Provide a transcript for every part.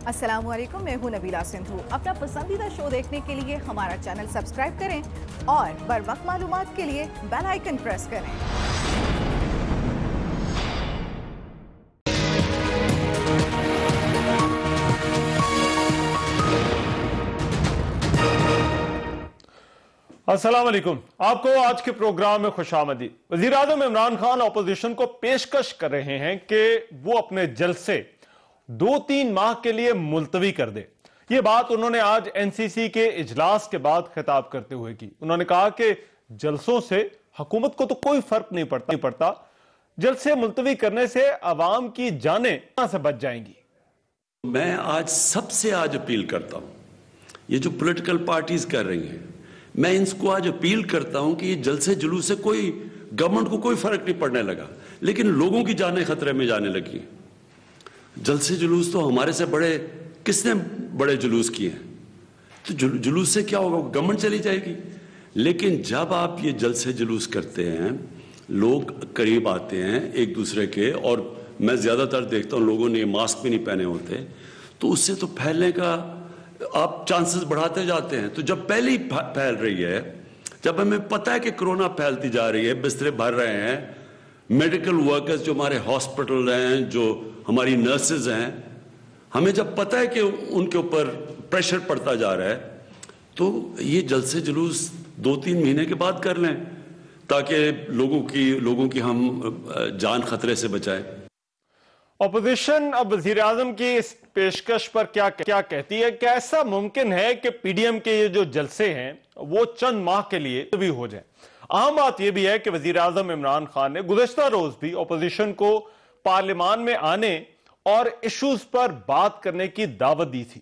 अस्सलामुअलैकुम, मैं हूं नबीला सिंधु। अपना पसंदीदा शो देखने के लिए हमारा चैनल सब्सक्राइब करें और बर वक्त मालूमात के लिए बेल आइकन प्रेस करें। अस्सलाम वालेकुम, आपको आज के प्रोग्राम में खुशामदी। वजीर आज़म इमरान खान अपोजिशन को पेशकश कर रहे हैं कि वो अपने जलसे 2-3 माह के लिए मुलतवी कर दे। ये बात उन्होंने आज एनसीसी के इजलास के बाद खिताब करते हुए की। उन्होंने कहा कि जलसों से हुकूमत को तो कोई फर्क नहीं पड़ता, जलसे मुलतवी करने से अवाम की जानें कहां से बच जाएंगी। मैं आज सबसे अपील करता हूं, ये जो पॉलिटिकल पार्टीज कर रही हैं, मैं इनको आज अपील करता हूं कि ये जलसे जुलूस से कोई गवर्नमेंट को कोई फर्क नहीं पड़ने लगा, लेकिन लोगों की जानें खतरे में जाने लगी। जलसे जुलूस तो हमारे से बड़े किसने बड़े जुलूस किए हैं, तो जुलूस से क्या होगा, गवर्नमेंट चली जाएगी। लेकिन जब आप ये जलसे जुलूस करते हैं, लोग करीब आते हैं एक दूसरे के, और मैं ज्यादातर देखता हूं लोगों ने मास्क भी नहीं पहने होते, तो उससे तो फैलने का आप चांसेस बढ़ाते जाते हैं। तो जब पहले ही फैल रही है, जब हमें पता है कि कोरोना फैलती जा रही है, बिस्तरे भर रहे हैं, मेडिकल वर्कर्स जो हमारे हॉस्पिटल हैं, जो हमारी नर्सेज हैं, हमें जब पता है कि उनके ऊपर प्रेशर पड़ता जा रहा है, तो ये जलसे जुलूस 2-3 महीने के बाद कर लें, ताकि लोगों की हम जान खतरे से बचाएं। ऑपोजिशन अब वजीर आजम की इस पेशकश पर क्या कहती है? क्या ऐसा मुमकिन है कि पीडीएम के ये जो जलसे हैं वो चंद माह के लिए भी हो जाए? अहम बात यह भी है कि वजीर आजम इमरान खान ने गुज़िश्ता रोज भी ऑपोजिशन को पार्लियामान में आने और इश्यूज पर बात करने की दावत दी थी।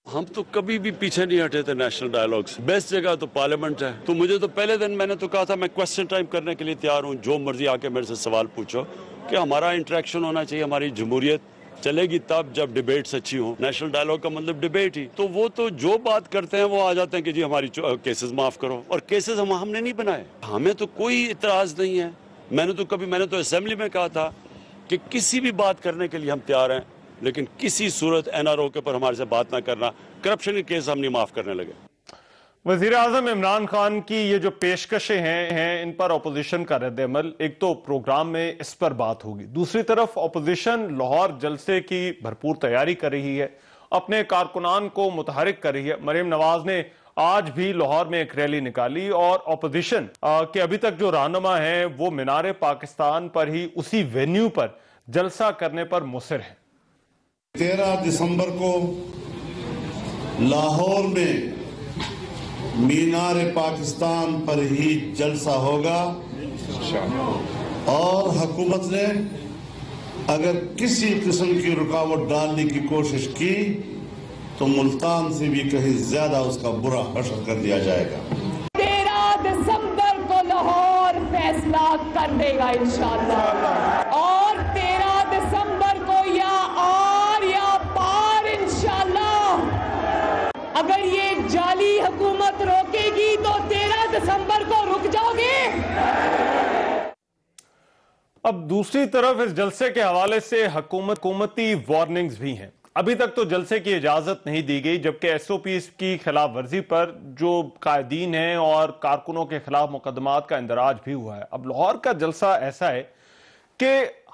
हम तो कभी भी पीछे नहीं हटे थे नेशनल डायलॉग से। बेस्ट जगह तो पार्लियामेंट है। तो मुझे तो पहले दिन मैंने तो कहा था मैं क्वेश्चन टाइम करने के लिए तैयार हूं, जो मर्जी आके मेरे से सवाल पूछो, कि हमारा इंटरेक्शन होना चाहिए। हमारी जमहूरियत चलेगी तब जब डिबेट्स अच्छी हो। नेशनल डायलॉग का मतलब डिबेट ही। तो वो तो जो बात करते हैं वो आ जाते हैं कि जी हमारी केसेस माफ करो, और केसेस हमने नहीं बनाए। हमें तो कोई इतराज नहीं है। मैंने तो असेंबली में कहा था कि किसी भी बात करने के लिए हम तैयार हैं, लेकिन किसी सूरत एनआरओ के ऊपर हमारे से बात ना करना, करप्शन के केस हम नहीं माफ करने लगे। वजीर आजम इमरान खान की ये जो पेशकशें हैं इन पर अपोजिशन का रद्द-ए-अमल, एक तो प्रोग्राम में इस पर बात होगी, दूसरी तरफ अपोजिशन लाहौर जलसे की भरपूर तैयारी कर रही है, अपने कारकुनान को मुतहरिक कर रही है। मरीम नवाज ने आज भी लाहौर में एक रैली निकाली और अपोजिशन के अभी तक जो रहनुमा है वो मीनार पाकिस्तान पर ही उसी वेन्यू पर जलसा करने पर मुसर है। 13 दिसंबर को लाहौर में मीनार पाकिस्तान पर ही जलसा होगा, और हुकूमत ने अगर किसी किस्म की रुकावट डालने की कोशिश की तो मुल्तान से भी कहीं ज्यादा उसका बुरा हशर कर दिया जाएगा। 13 दिसंबर को लाहौर फैसला कर देगा इंशाअल्लाह, और 13 दिसंबर को या पार इंशाअल्लाह। अगर ये जाली हुकूमत रोकेगी तो 13 दिसंबर को रुक जाओगे। अब दूसरी तरफ इस जलसे के हवाले से हुकूमती वार्निंग्स भी हैं। अभी तक तो जलसे की इजाजत नहीं दी गई, जबकि एसओपी की खिलाफ वर्जी पर जो कायदीन हैं और कारकुनों के खिलाफ मुकदमात का इंदराज भी हुआ है। अब लाहौर का जलसा ऐसा है कि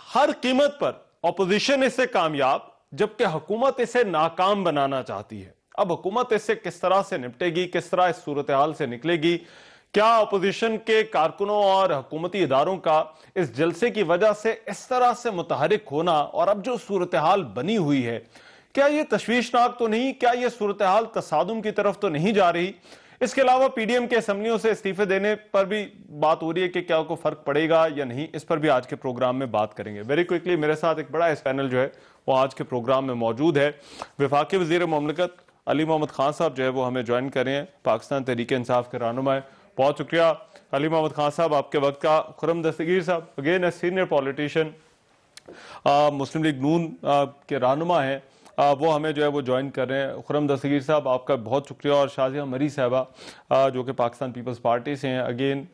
हर कीमत पर अपोजिशन इससे कामयाब, जबकि हुकूमत इसे नाकाम बनाना चाहती है। अब हुकूमत इससे किस तरह से निपटेगी, किस तरह इस सूरत हाल से निकलेगी? क्या अपोजिशन के कारकुनों और हुकूमती इदारों का इस जलसे की वजह से इस तरह से मुतहरिक होना और अब जो सूरत हाल बनी हुई है, क्या ये तशवीशनाक तो नहीं? क्या ये सूरत हाल तसादुम की तरफ तो नहीं जा रही? इसके अलावा पीडीएम के असम्बलियों से इस्तीफे देने पर भी बात हो रही है कि क्या को फर्क पड़ेगा या नहीं। इस पर भी आज के प्रोग्राम में बात करेंगे। वेरी क्विकली, मेरे साथ एक बड़ा इस पैनल जो है वो आज के प्रोग्राम में मौजूद है। वफाकी वजीर मुमलिकत अली मोहम्मद खान साहब जो है वो हमें ज्वाइन कर रहे हैं, पाकिस्तान तहरीक इंसाफ के रहनुमा है। बहुत शुक्रिया अली मोहम्मद खान साहब आपके वक्त का। खुर्रम दस्तगीर साहब, again a senior politician, Muslim League नून के रहनुमा हैं, वो हमें जो है वो ज्वाइन कर रहे हैं। खुर्रम दस्तगीर साहब आपका बहुत शुक्रिया। और शाजिया मरी साहबा जो कि पाकिस्तान पीपल्स पार्टी से हैं, again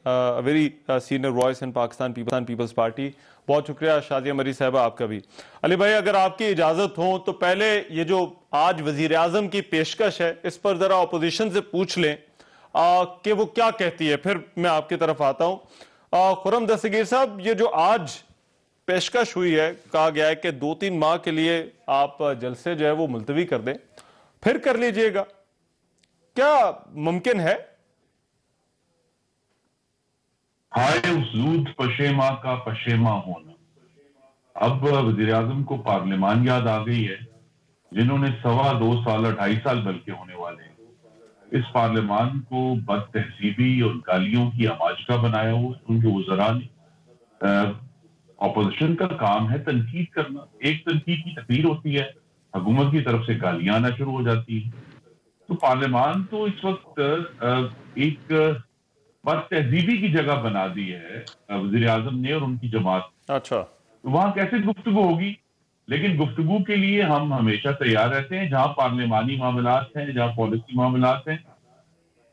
very senior voice in Pakistan people's party, बहुत शुक्रिया शादिया मरी साहबा आपका भी। अली भाई, अगर आपकी इजाजत हो तो पहले ये जो आज वजीर आजम की पेशकश है इस पर जरा अपोजिशन से पूछ लें कि वो क्या कहती है, फिर मैं आपकी तरफ आता हूं। खुर्रम दस्तगीर साहब, ये जो आज पेशकश हुई है, कहा गया है कि 2-3 माह के लिए आप जलसे जो है वो मुलतवी कर दें, फिर कर लीजिएगा, क्या मुमकिन है? हाय उसूद पशेमा का पशेमा होना। अब वजीर आजम को पार्लियामान याद आ गई है, जिन्होंने 2.25 साल 2.5 साल बल्कि होने वाले हैं इस पार्लियामान को बद तहजीबी और गालियों की आमाज का बनाया हुआ उनके वज़रा ने। अपोजिशन का काम है तनकीद करना। एक तनकीद की तकरीर होती है, हुकूमत की तरफ से गालियां आना शुरू हो जाती है। तो पार्लियामान तो इस वक्त एक बद तहजीबी की जगह बना दी है वजीर आजम ने और उनकी जमात। अच्छा, तो वहां कैसे गुफ्तगू होगी? लेकिन गुफ्तगू के लिए हम हमेशा तैयार रहते हैं, जहां पार्लियामानी मामलात हैं, जहां पॉलिसी मामलात हैं।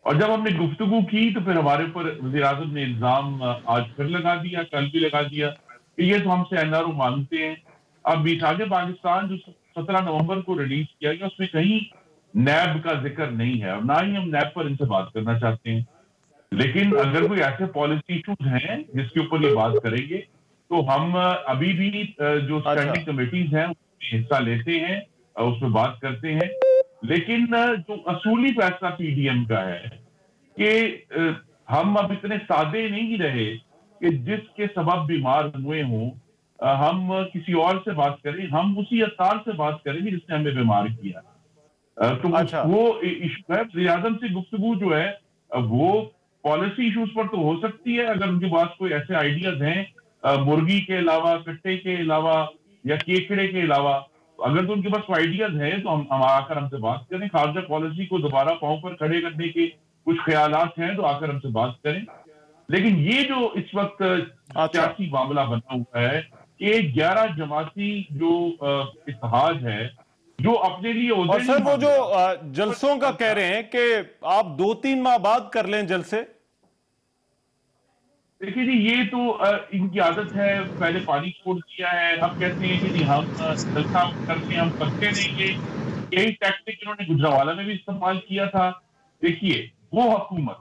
और जब हमने गुफ्तगू की तो फिर हमारे ऊपर वजीर आजम ने इल्जाम आज फिर लगा दिया, कल भी लगा दिया कि ये तो हमसे एनआरओ मांगते हैं। अब मिसाज पाकिस्तान जो 17 नवंबर को रिलीज किया गया उसमें कहीं नैब का जिक्र नहीं है और ना ही हम नैब पर इनसे बात करना चाहते हैं। लेकिन अगर कोई ऐसे पॉलिसी इशूज हैं जिसके ऊपर ये बात करेंगे तो हम अभी भी जो स्टैंडिंग कमेटीज हैं उसमें हिस्सा लेते हैं, उसमें बात करते हैं। लेकिन जो असूली फैसला पीडीएम का है कि हम अब इतने सादे नहीं रहे कि जिसके सबब बीमार हुए हों हम किसी और से बात करें, हम उसी अतार से बात करेंगे जिसने हमें बीमार किया। तो अच्छा। वो इशू है। वज़ीर आज़म से गुफ्तगू जो है वो पॉलिसी इशूज पर तो हो सकती है, अगर उनके पास कोई ऐसे आइडियाज हैं मुर्गी के अलावा, कट्टे के अलावा या केकड़े के अलावा, अगर तो उनके पास कोई आइडियाज हैं तो हम आकर हमसे बात करें। खारजा पॉलिसी को दोबारा पांव पर खड़े करने के कुछ ख्यालात हैं तो आकर हमसे बात करें। लेकिन ये जो इस वक्त सियासी मामला बना हुआ है कि 11 जमाती जो इत्तेहाद है जो अपने लिए, और सर वो जो जलसों का कह रहे हैं कि आप 2-3 माह बाद कर लें जलसे। देखिए जी, ये तो इनकी आदत है, पहले पानी छोड़ दिया है, अब कहते हैं कि जी हम जलसा करते हम करते रहेंगे। यही टैक्टिक इन्होंने गुजरावाला में भी इस्तेमाल किया था। देखिए, वो हुकूमत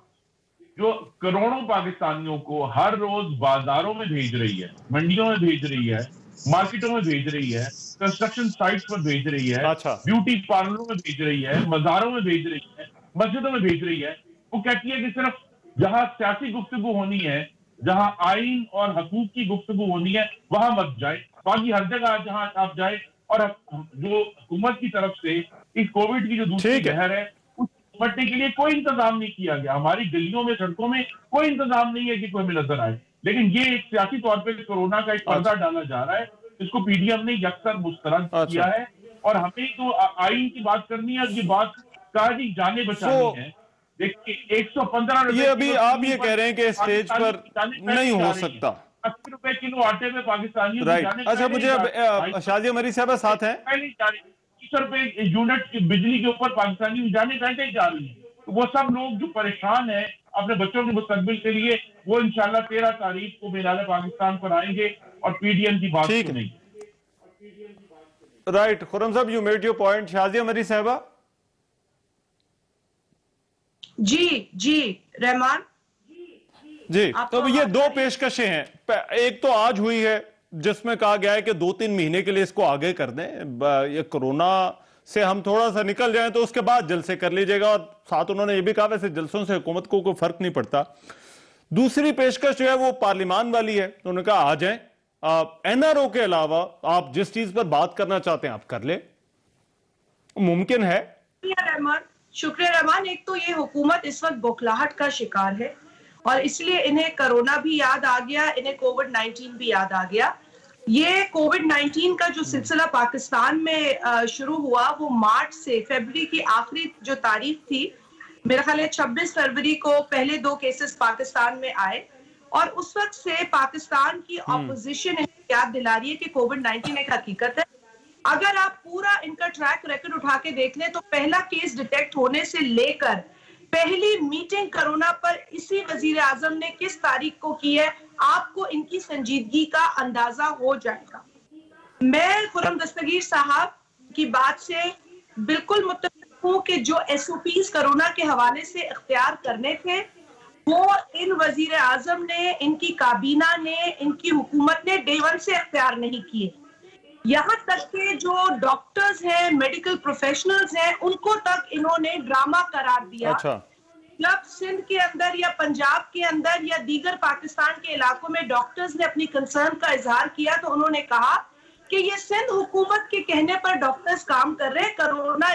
जो करोड़ों पाकिस्तानियों को हर रोज बाजारों में भेज रही है, मंडियों में भेज रही है, मार्केटों में भेज रही है, कंस्ट्रक्शन साइट्स पर भेज रही है, ब्यूटी पार्लरों में भेज रही है, मजारों में भेज रही है, मस्जिदों में भेज रही है, वो कहती है कि सिर्फ जहां सियासी गुफ्तगू होनी है, जहां आइन और हकूक की गुफ्तगू होनी है, वहां मत जाए, बाकी हर जगह जहां आप जाए। और जो हुकूमत की तरफ से इस कोविड की जो दूसरी लहर है निपटने के लिए कोई इंतजाम नहीं किया गया। हमारी गलियों में, सड़कों में कोई इंतजाम नहीं है कि कोई हमें नजर आए। लेकिन ये एक सियासी तौर पे कोरोना का एक पर्दा डाला जा रहा है, इसको पीडीएम ने यकसर मुस्तरद किया है। और हमें तो आइन की बात करनी है, ये बात काजी जाने बचानी है। देखिए 115 ये अभी आप ये कह रहे हैं कि स्टेज पर नहीं हो सकता। 80 रुपए किलो आटे में पाकिस्तानी। राइट। अच्छा, मुझे अब शादिया मरी साहब साथ हैं। 30 रुपए यूनिट बिजली के ऊपर पाकिस्तानी जाने पहले जा रही है। तो वो सब लोग जो परेशान है अपने बच्चों के मुस्तकबिल के लिए, वो इंशाल्लाह 13 तारीख को मेराले पाकिस्तान पर आएंगे और पीडीएम की बात सुनेंगे। राइट। खुर्रम साहब, you made your point. Shadiya मरी साहबा। जी रहमान जी, तो ये 2 पेशकशें हैं। एक तो आज हुई है जिसमें कहा गया है कि 2-3 महीने के लिए इसको आगे कर दें, ये कोरोना से हम थोड़ा सा निकल जाएं तो उसके बाद जलसे कर लीजिएगा। और साथ उन्होंने ये भी कहा वैसे जलसों से हुकूमत को कोई फर्क नहीं पड़ता। दूसरी पेशकश जो है वो पार्लियामान वाली है, उन्होंने कहा आ जाएं, एनआरओ के अलावा आप जिस चीज पर बात करना चाहते हैं आप कर ले। मुमकिन है? शुक्रिया रहमान। एक तो ये हुकूमत इस वक्त बौखलाहट का शिकार है और इसलिए इन्हें कोरोना भी याद आ गया, इन्हें कोविड-19 भी याद आ गया। ये कोविड-19 का जो सिलसिला पाकिस्तान में शुरू हुआ वो मार्च से फरवरी की आखिरी जो तारीख थी, मेरा ख्याल है 26 फरवरी को पहले 2 केसेस पाकिस्तान में आए और उस वक्त से पाकिस्तान की ऑपोजिशन याद दिला रही है कि कोविड-19 एक हकीकत है। अगर आप पूरा इनका ट्रैक रिकॉर्ड उठा के देख लें तो पहला केस डिटेक्ट होने से लेकर पहली मीटिंग कोरोना पर इसी वजीर आजम ने किस तारीख को की है आपको इनकी संजीदगी का अंदाजा हो जाएगा। मैं खुर्रम दस्तगीर साहब की बात से बिल्कुल मुत्तफिक हूं कि जो SOPs कोरोना के हवाले से इख्तियार करने थे वो इन वजीर आजम ने, इनकी काबीना ने, इनकी हुकूमत ने डे 1 से इख्तियार नहीं किए। यहाँ तक के जो डॉक्टर्स हैं, मेडिकल प्रोफेशनल्स हैं, उनको तक इन्होंने ड्रामा करार दिया। अच्छा। जब सिंध के अंदर या पंजाब के अंदर या दीगर पाकिस्तान के इलाकों में डॉक्टर्स ने अपनी कंसर्न का इजहार किया तो उन्होंने कहा कि ये सिंध हुकूमत के कहने पर डॉक्टर्स काम कर रहे हैं, कोरोना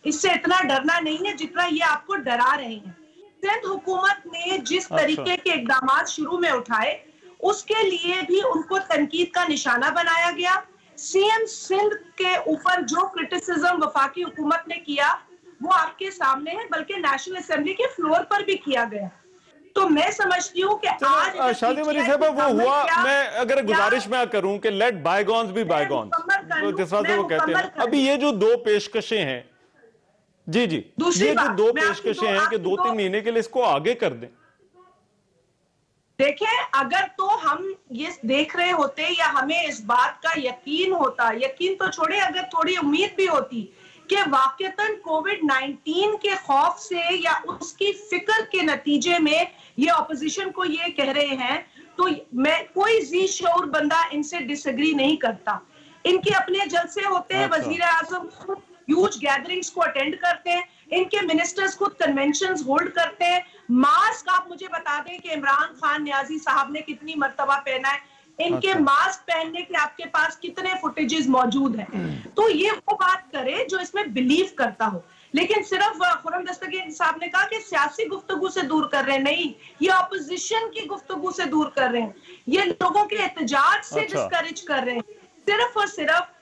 इससे इतना डरना नहीं है जितना ये आपको डरा रहे हैं। सिंध हुकूमत ने जिस तरीके के इकदाम शुरू में उठाए उसके लिए भी उनको तनकीद का निशाना बनाया गया। CM सिंध के ऊपर जो क्रिटिसिज्म वफाकी हुकूमत ने किया वो आपके सामने है, बल्कि नेशनल असेंबली के फ्लोर पर भी किया गया। तो मैं समझती हूँ कि आज शादी मरी साहब वो हुआ, मैं अगर गुजारिश मैं करूं कि लेट बायगॉन्स बी बायगॉन्स, तो जिस तरह से वो कहते हैं। अभी ये जो दो पेशकशें हैं, जी जी, ये जो दो पेशकशें हैं कि 2-3 महीने के लिए इसको आगे कर दें। देखें, अगर तो हम ये देख रहे होते या हमें इस बात का यकीन होता, यकीन तो छोड़े, अगर थोड़ी उम्मीद भी होती कि वाकईतन कोविड-19 के खौफ से या उसकी फिक्र के नतीजे में ये ऑपोजिशन को ये कह रहे हैं, तो मैं कोई जी शऊर बंदा इनसे डिसएग्री नहीं करता। इनके अपने जलसे होते हैं, वजीर आजम खुद ह्यूज गैदरिंग्स को अटेंड करते हैं, इनके मिनिस्टर्स खुद कन्वेंशंस होल्ड करते हैं। मास्क आप मुझे बता दें कि इमरान खान न्याजी साहब ने कितनी मर्तबा पहना है, इनके मास्क पहनने के आपके पास कितने फुटेजेस मौजूद हैं। तो ये वो बात करे जो इसमें बिलीव करता हो। लेकिन सिर्फ खुर्रम दस्तगीर साहब ने कहा कि सियासी गुफ्तगू से दूर कर रहे हैं, नहीं, ये ऑपोजिशन की गुफ्तगू से दूर कर रहे हैं, ये लोगों के एहतजाज से डिस्करेज कर रहे हैं। सिर्फ और सिर्फ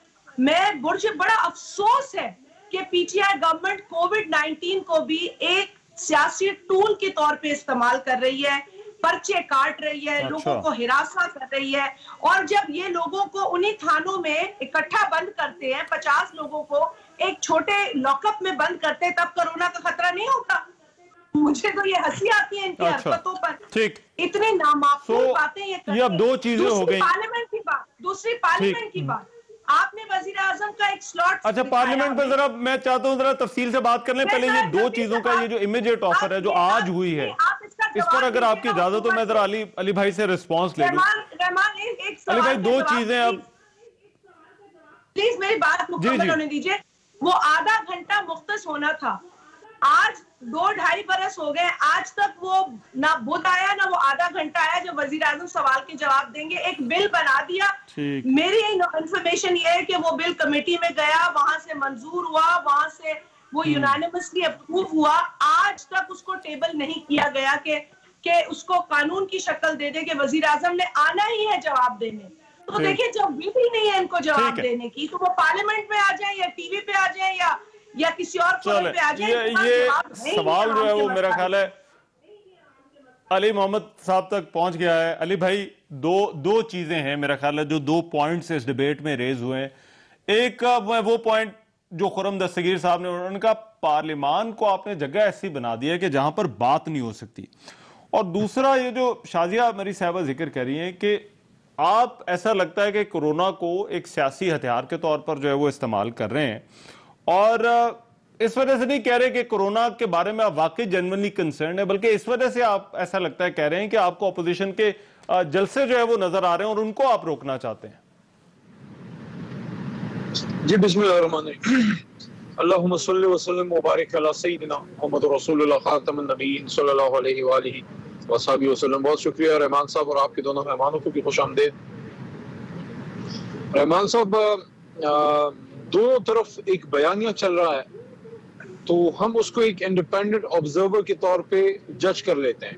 मुझे बड़ा अफसोस है कि PTI गवर्नमेंट कोविड-19 को भी एक सियासी टूल के तौर पे इस्तेमाल कर रही है, पर्चे काट रही है, लोगों को हिरासा कर रही है। और जब ये लोगों को उन्हीं थानों में इकट्ठा बंद करते हैं, 50 लोगों को एक छोटे लॉकअप में बंद करते हैं, तब कोरोना का खतरा नहीं होता। मुझे तो ये हंसी आती है इनकी हरकतों पर। ठीक, इतनी नामाकूल बातें ये अब दो चीजें हो गई। पार्लियामेंट की बात, दूसरी पार्लियामेंट की बात, आपने वजीर आजम का एक स्लॉट, अच्छा पार्लियामेंट पर जरा मैं चाहता हूं जरा तफसील से बात कर लें। पहले ये दो चीजों का, ये जो इमीडिएट ऑफर है जो आज हुई है, इस पर अगर आपकी इजाजत हो मैं जरा अली भाई से रिस्पांस ले लूं। अली भाई, दो चीजें अब प्लीज मेरी बात मुकम्मल होने दीजिए। वो आधा घंटा मुख्तस होना था, आज 2-2.5 बरस हो गए, आज तक वो ना बुध आया ना वो आधा घंटा आया जब वजीर आजम सवाल के जवाब देंगे। एक बिल बना दिया, मेरी इंफॉर्मेशन ये है कि वो बिल कमेटी में गया, वहां से मंजूर हुआ, वहां से वो यूनानिमसली अप्रूव हुआ। आज तक उसको टेबल नहीं किया गया कि उसको कानून की शक्ल दे दे कि वजीर आजम ने आना ही है जवाब देने। तो देखिए, जब विधि ही नहीं है इनको जवाब देने की, तो वो पार्लियामेंट में आ जाए या टीवी पे आ जाए या किसी और फोरम पे आ जाए। ये सवाल जो है वो मेरा ख्याल है अली मोहम्मद साहब तक पहुंच गया है। अली भाई, दो चीजें हैं मेरा ख्याल है जो 2 पॉइंट्स इस डिबेट में रेज हुए हैं। एक वो पॉइंट जो खुर्रम दस्तगीर साहब ने, उनका पार्लियामान को आपने जगह ऐसी बना दी है कि जहां पर बात नहीं हो सकती। और दूसरा ये जो शाजिया मेरी साहबा जिक्र कर रही हैं कि आप, ऐसा लगता है कि कोरोना को एक सियासी हथियार के तौर पर जो है वो इस्तेमाल कर रहे हैं, और इस वजह से नहीं कह रहे कि कोरोना के बारे में आप वाकई जेन्युइनली कंसर्न है, बल्कि इस वजह से आप ऐसा लगता है कह रहे हैं कि आपको अपोजिशन के जलसे जो है वो नजर आ रहे हैं और उनको आप रोकना चाहते हैं। जी बिस्मिल्लाहिर्रहमानिर्रहीम, अल्लाहुम्मा सल्लि व सल्लिम व बारिक अला सय्यिदिना मुहम्मद रसूलुल्लाह खातमुन नबीय्यीन सल्लल्लाहु अलैहि व आलिहि व सहाबिहि वसल्लम। बहुत शुक्रिया रहमान साहब और आपके दोनों मेहमानों को भी खुशामदीद। रहमान साहब, दोनों तरफ एक बयानिया चल रहा है, तो हम उसको एक इंडिपेंडेंट ऑब्जर्वर के तौर पे जज कर लेते हैं।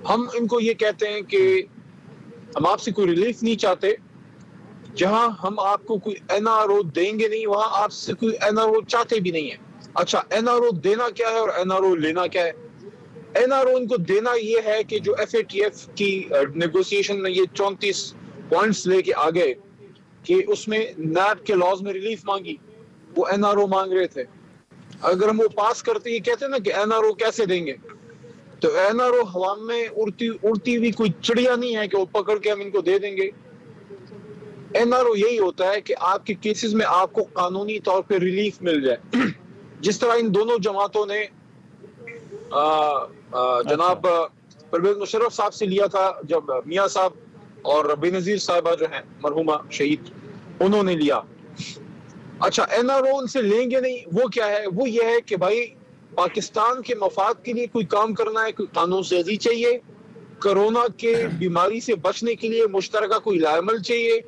हम इनको ये कहते हैं कि हम आपसे कोई रिलीफ नहीं चाहते, जहां हम आपको कोई NRO देंगे नहीं, वहां आपसे कोई NRO चाहते भी नहीं है। अच्छा, NRO देना क्या है और NRO लेना क्या है? NRO इनको देना ये है कि जो FATF की नेगोशिएशन में ये 34 पॉइंट्स लेके आ गए कि उसमें NAB के लॉज में रिलीफ मांगी, वो NRO मांग रहे थे। अगर हम वो पास करते, ये कहते हैं ना कि NRO कैसे देंगे, तो एनआरओ हवा में उड़ती हुई कोई चिड़िया नहीं है कि वो पकड़ के हम इनको दे देंगे। एनआरओ यही होता है कि आपके केसेस में आपको कानूनी तौर पे रिलीफ मिल जाए। जिस तरह इन दोनों जमातों ने जनाब परवेज मुशर्रफ साहब से लिया था, जब मियां साहब और बेनजीर साहिबा जो है मरहुमा शहीद, उन्होंने लिया। अच्छा, एनआरओ उनसे लेंगे नहीं, वो क्या है, वो ये है कि भाई पाकिस्तान के मफाद के लिए कोई काम करना है, कोई कानून साजी चाहिए, कोरोना के बीमारी से बचने के लिए मुश्तरका कोई लायमल चाहिए,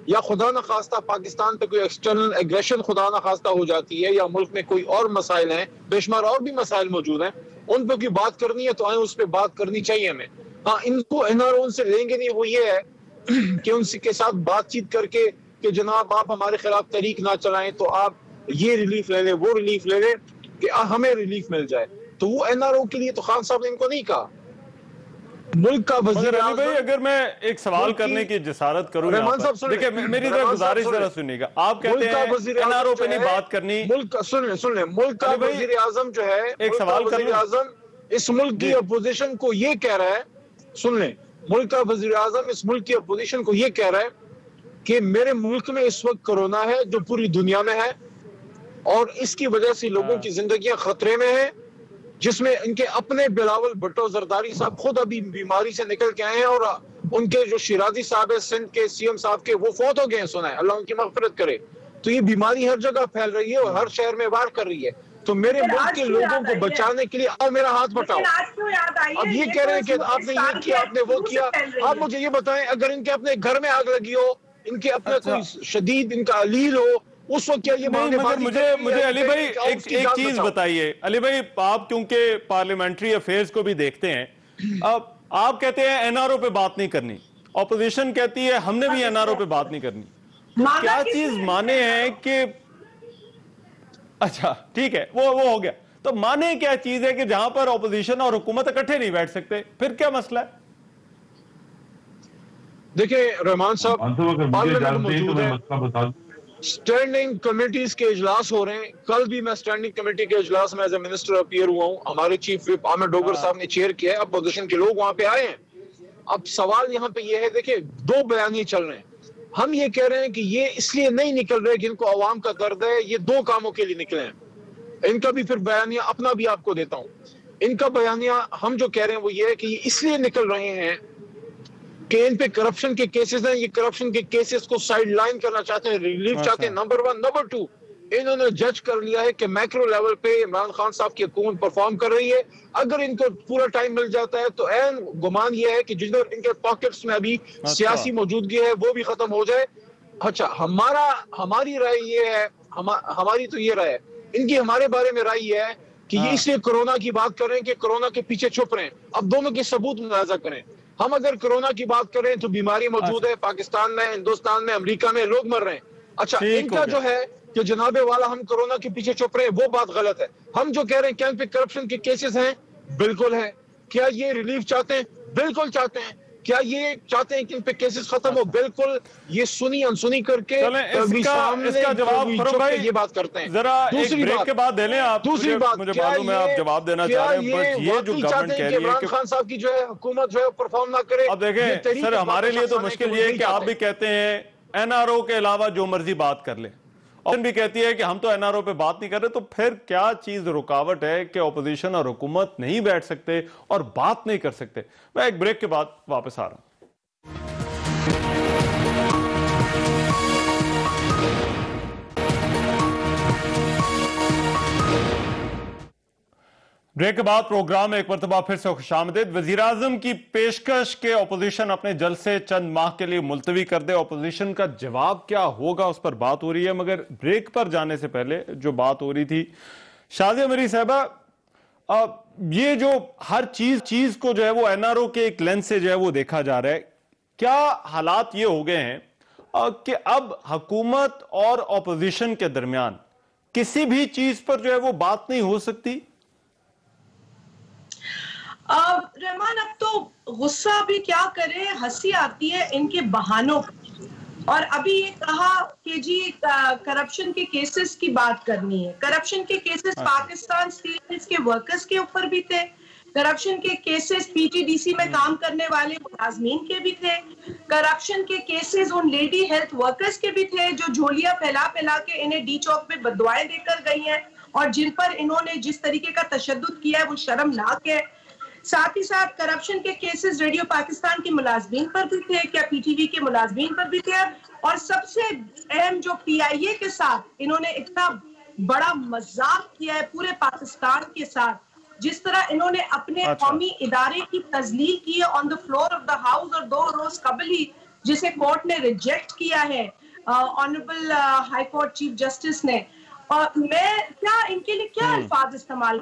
या खुदा न खास्ता पाकिस्तान पे कोई एक्सटर्नल एग्रेशन खुदा न खास्ता हो जाती है, या मुल्क में कोई और मसाइल हैं, बेशुमार और भी मसाइल मौजूद हैं, उन पर कोई बात करनी है तो आए उस पर बात करनी चाहिए हमें। हाँ, इनको एनआरओ से लेंगे नहीं, वो ये है कि उनके साथ बातचीत करके कि जनाब आप हमारे खिलाफ तहरीक ना चलाएं, तो आप ये रिलीफ ले लें, वो रिलीफ ले लें कि हमें रिलीफ मिल जाए। तो वो एनआरओ के लिए तो खान साहब ने इनको नहीं कहा। मुल्क का वजीर आज़म भाई, अगर मैं एक सवाल करने की जसारत करूं, देखिए मेरी तरफ गुजारिश जरा सुनिएगा। आप कहते हैं एनआरओ पे नहीं बात करनी, मुल्क सुन ले, मुल्क का वजीर आजम जो है, एक सवाल वजीर आजम इस मुल्क की अपोजिशन को ये कह रहा है, सुन ले, मुल्क का वजीर आजम इस मुल्क की अपोजिशन को ये कह रहा है कि मेरे मुल्क में इस वक्त कोरोना है जो पूरी दुनिया में है, और इसकी वजह से लोगों की जिंदगियां खतरे में है, जिसमें इनके अपने बिलावल भुट्टो जरदारी साहब खुद अभी बीमारी से निकल के आए हैं, और उनके जो शिराजी साहब है सिंध के सीएम साहब के, वो फौत हो गए हैं, सुना है, अल्लाह उनकी मगफिरत करे। तो ये बीमारी हर जगह फैल रही है और हर शहर में वार कर रही है। तो मेरे मुल्क के लोगों को बचाने के लिए आओ मेरा हाथ बटाओ। अब ये कह रहे हैं कि आपने ये किया, आपने वो किया। आप मुझे ये बताएं, अगर इनके अपने घर में आग लगी हो, इनके अपने कोई शदीद इनका अलील हो, उस वक्त क्या ये मुझे अली भाई एक चीज बताइए। अली भाई, आप क्योंकि पार्लियामेंट्री अफेयर्स को भी देखते हैं, अब आप कहते हैं एनआरओ पे बात नहीं करनी, ऑपोजिशन कहती है हमने भी एनआरओ पे बात नहीं करनी। क्या चीज माने हैं कि अच्छा ठीक है, वो हो गया, तो माने क्या चीज है कि जहां पर ऑपोजिशन और हुकूमत इकट्ठे नहीं बैठ सकते, फिर क्या मसला है? देखिए रहमान साहब, पार्लियामेंट मौजूद है, स्टैंडिंग कमेटीज के इजलास हो रहे हैं। कल भी मैं स्टैंडिंग कमेटी के इजलास में एज ए मिनिस्टर अपीयर हुआ हूं। हमारे चीफ विप आमिर डोगर साहब ने चेयर किया है, अपोजिशन के लोग वहां पे आए हैं। अब सवाल यहाँ पे ये है, देखिए दो बयानिए चल रहे हैं। हम ये कह रहे हैं कि ये इसलिए नहीं निकल रहे कि इनको अवाम का दर्द है, ये दो कामों के लिए निकले हैं। इनका भी फिर बयानिया अपना भी आपको देता हूं। इनका बयानिया हम जो कह रहे हैं वो ये है कि ये इसलिए निकल रहे हैं कि इन पे करप्शन के केसेस हैं, ये करप्शन के केसेस को साइडलाइन करना चाहते हैं, रिलीफ चाहते हैं, नंबर 1। नंबर 2, इन्होंने जज कर लिया है कि मैक्रो लेवल पे इमरान खान साहब की हुकूमत परफॉर्म कर रही है। अगर इनको पूरा टाइम मिल जाता है तो ऐन गुमान ये है कि जिधर इनके पॉकेट्स में अभी सियासी मौजूदगी है वो भी खत्म हो जाए। अच्छा, हमारी राय ये है, हमारी तो ये राय है, इनकी हमारे बारे में राय ये है कि ये इसलिए कोरोना की बात कर रहे हैं कि कोरोना के पीछे छुप रहे हैं। अब दोनों के सबूत मुलाजा करें। हम अगर कोरोना की बात करें तो बीमारी मौजूद है, पाकिस्तान में, हिंदुस्तान में, अमेरिका में लोग मर रहे हैं। अच्छा, इनका जो है कि जनाबे वाला हम कोरोना के पीछे छुप रहे हैं, वो बात गलत है। हम जो कह रहे हैं क्या इन पे करप्शन के केसेस हैं, बिल्कुल है। क्या ये रिलीफ चाहते हैं? बिल्कुल चाहते हैं। क्या ये चाहते हैं कि इन पे केसेस खत्म हो? बिल्कुल। ये सुनी अनसुनी करके इसका जवाब फरूख भाई ये बात करते हैं। जरा एक ब्रेक के बाद दे लें आप। दूसरी बात, मुझे मालूम है आप जवाब देना चाह रहे हैं, बट ये जो गवर्नमेंट कह रही है इमरान खान साहब की जो है हुकूमत जो है परफॉर्म ना करे। अब देखें सर, हमारे लिए तो मुश्किल ये है कि आप भी कहते हैं एनआरओ के अलावा जो मर्जी बात कर ले, और भी कहती है कि हम तो एनआरओ पे बात नहीं कर रहे, तो फिर क्या चीज रुकावट है कि ऑपोजिशन और हुकूमत नहीं बैठ सकते और बात नहीं कर सकते? मैं एक ब्रेक के बाद वापस आ रहा हूं। ब्रेक के बाद प्रोग्राम में एक मरतबा फिर से खुशामदीद। वजीर आजम की पेशकश के ऑपोजिशन अपने जलसे चंद माह के लिए मुलतवी कर दे, ऑपोजिशन का जवाब क्या होगा उस पर बात हो रही है। मगर ब्रेक पर जाने से पहले जो बात हो रही थी, शाज़िया मेरी साहबा, ये जो हर चीज को जो है वो एनआरओ के एक लेंस से जो है वो देखा जा रहा है, क्या हालात ये हो गए हैं कि अब हुकूमत और ऑपोजिशन के दरमियान किसी भी चीज पर जो है वो बात नहीं हो सकती? रहमान, अब तो गुस्सा भी क्या करे, हंसी आती है इनके बहानों पर। और अभी ये कहा कि जी करप्शन के केसेस की बात करनी है। करप्शन के केसेस पाकिस्तान स्टील मिल्स के वर्कर्स के ऊपर भी थे, करप्शन के केसेस पीटीडीसी में काम करने वाले मुलाजमीन के भी थे, करप्शन के केसेस उन लेडी हेल्थ वर्कर्स के भी थे जो झोलियां फैला फैला के इन्हें डी चौक पे बददुआएं देकर गई हैं और जिन पर इन्होंने जिस तरीके का तशद्दुद किया है वो शर्मनाक है। साथ ही साथ करप्शन के केसेस रेडियो पाकिस्तान के मुलाजमीन पर भी थे, क्या पीटीवी के मुलाजमीन पर भी थे, और सबसे अहम जो पीआईए के साथ इन्होंने इतना बड़ा मजाक किया है पूरे पाकिस्तान के साथ, जिस तरह इन्होंने अपने कौमी इदारे की तजलील की है on the floor of the house, और 2 रोज कबल ही जिसे कोर्ट ने रिजेक्ट किया है honourable high court chief justice ने। और मैं क्या इनके लिए क्या अल्फाज इस्तेमाल,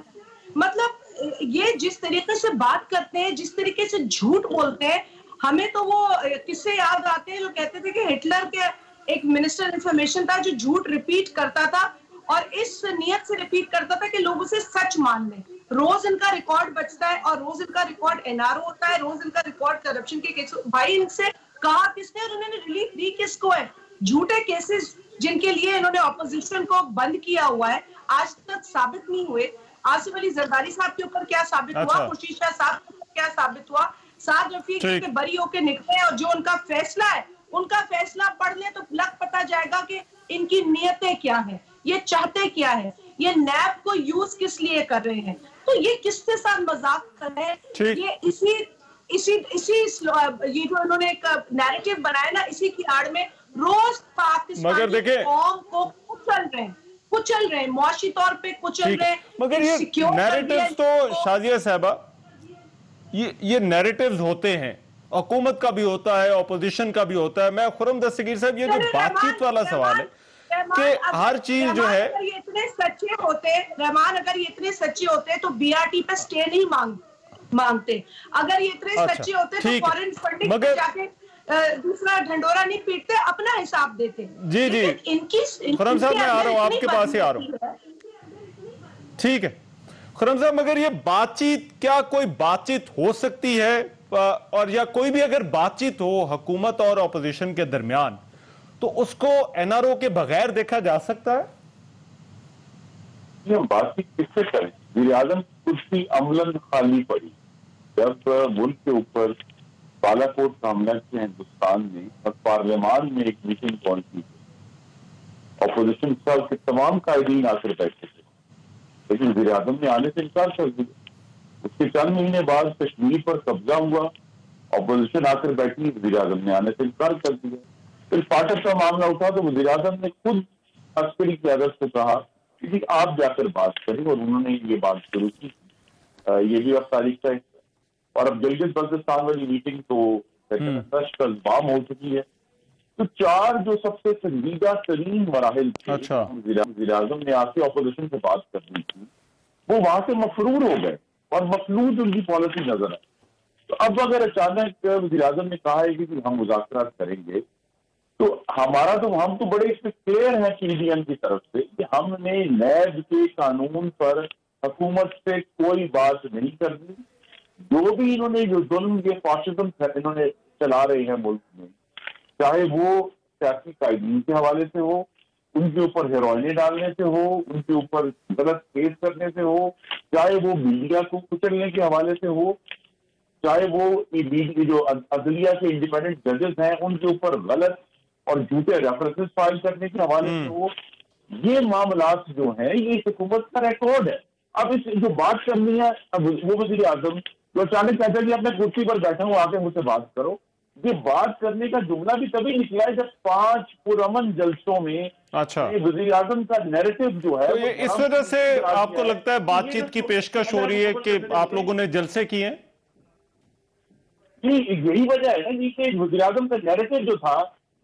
मतलब ये जिस तरीके से बात करते हैं, जिस तरीके से झूठ बोलते हैं, हमें तो वो किस्से याद आते हैं जो कहते थे कि हिटलर के एक मिनिस्टर इंफॉर्मेशन था जो झूठ रिपीट करता था और इस नियत से रिपीट करता था कि लोग उसे सच मान लें। रोज इनका रिकॉर्ड बचता है और रोज इनका रिकॉर्ड एनआरओ होता है, रोज इनका रिकॉर्ड करप्शन के केस। भाई इनसे कहा किसने और उन्होंने रिलीफ दी किसको है? झूठे केसेस जिनके लिए इन्होंने ऑपोजिशन को बंद किया हुआ है आज तक साबित नहीं हुए। आसिफ अली जरदारी साहब के ऊपर क्या साबित हुआ, खुर्शीद शाह साहब के ऊपर क्या साबित हुआ, साद रफीक के बरी होके निकले और जो उनका फैसला है उनका फैसला पढ़ ले तो लग पता जाएगा कि इनकी नियतें क्या है, ये चाहते क्या है, ये नैब को यूज किस लिए कर रहे हैं। तो ये किसके साथ मजाक कर रहे हैं, ये इसी ये जो उन्होंने एक नैरेटिव बनाया ना, इसी की आड़ में रोज पाकिस्तान की कौम को कुचल रहे हैं, मुआशी तौर पे कुचल रहे हैं। मगर ये नैरेटिव्स तो शाजिया साहबा, ये नैरेटिव्स होते हैं, हुकूमत का भी होता है, ऑपोजिशन का भी होता है। मैं खुर्रम दस्तगीर साहब, ये जो बातचीत वाला सवाल है कि हर चीज जो है, अगर ये इतने सच्चे होते रहमान, अगर ये इतने सच्चे होते तो बीआरटी पे स्टे नहीं मांगते। अगर ये इतने सच्चे होते तो फॉरेन फंडिंग पे जाके दूसरा ढंडोरा नहीं पीटते, अपना हिसाब देते। जी जी, खुर्रम साहब मैं आ रहा हूं, आपके पास ही आ रहा हूं। ठीक है खुर्रम साहब, मगर ये बातचीत, क्या कोई बातचीत हो सकती है, और या कोई भी अगर बातचीत हो हुकूमत और ऑपोजिशन के दरमियान, तो उसको एनआरओ के बगैर देखा जा सकता है? ये बातचीत किससे करें? वज़ीर आज़म कुर्सी अमलन खाली पड़ी जब मुल्क के ऊपर बालाकोट का हमला किया हिंदुस्तान ने और पार्लियामान में एक मीटिंग कॉल की, ऑपोजिशन साहब के तमाम कायदीन आकर बैठे थे, लेकिन वज़ीर आज़म ने आने से इनकार कर दिया। उसके चंद महीने बाद कश्मीर पर कब्जा हुआ, ऑपोजिशन आकर बैठी, वज़ीर आज़म ने आने से इनकार कर दिया। फिर फाटक का मामला उठा तो वज़ीर आज़म ने खुद अस्करी क़यादत से कहा कि आप जाकर बात करें, और उन्होंने ये बात शुरू की। ये भी अब तारीख का है। और अब गिलगित बल्तिस्तान वाली मीटिंग तो बाम हो चुकी है। तो 4 जो सबसे संजीदा तरीन मराहिल थे, वज़ीर आज़म ने आके ऑपोजिशन से बात करनी थी, वो वहां से मफरूर हो गए और मफलूज उनकी पॉलिसी नजर आई। तो अब अगर अचानक वज़ीर आज़म ने कहा है कि हम मुज़ाकरात करेंगे, तो हम तो बड़े इसमें क्लियर हैं पीडीएम की तरफ से कि हमने नैब के कानून पर हुकूमत से कोई बात नहीं करनी। जो भी इन्होंने जो जुल्म, ये फाशिज्म इन्होंने चला रहे हैं मुल्क में, चाहे वो सियासी कायदीन के हवाले से हो, उनके ऊपर हेरोइने डालने से हो, उनके ऊपर गलत केस करने से हो, चाहे वो मीडिया को कुचलने के हवाले से हो, चाहे वो जो अदलिया के इंडिपेंडेंट जजेस हैं उनके ऊपर गलत और झूठे रेफरेंसेस फाइल करने के हवाले से हो, ये मामलात जो हैं ये हुकूमत का रिकॉर्ड है। अब इस जो बात करनी है, अब वो वज़ीर आज़म जो अचानक कहते हैं कि अपने कुर्सी पर बैठा हूँ, आके मुझसे बात करो, ये बात करने का जुमला भी तभी निकला है जब 5 पुरअमन जलसों में वज़ीर आज़म का नैरेटिव जो है, तो ये इस वजह से आपको लगता है बातचीत की पेशकश हो रही है कि आप लोगों ने जलसे किए हैं? यही वजह है ना जी कि वज़ीर आज़म का नैरेटिव जो था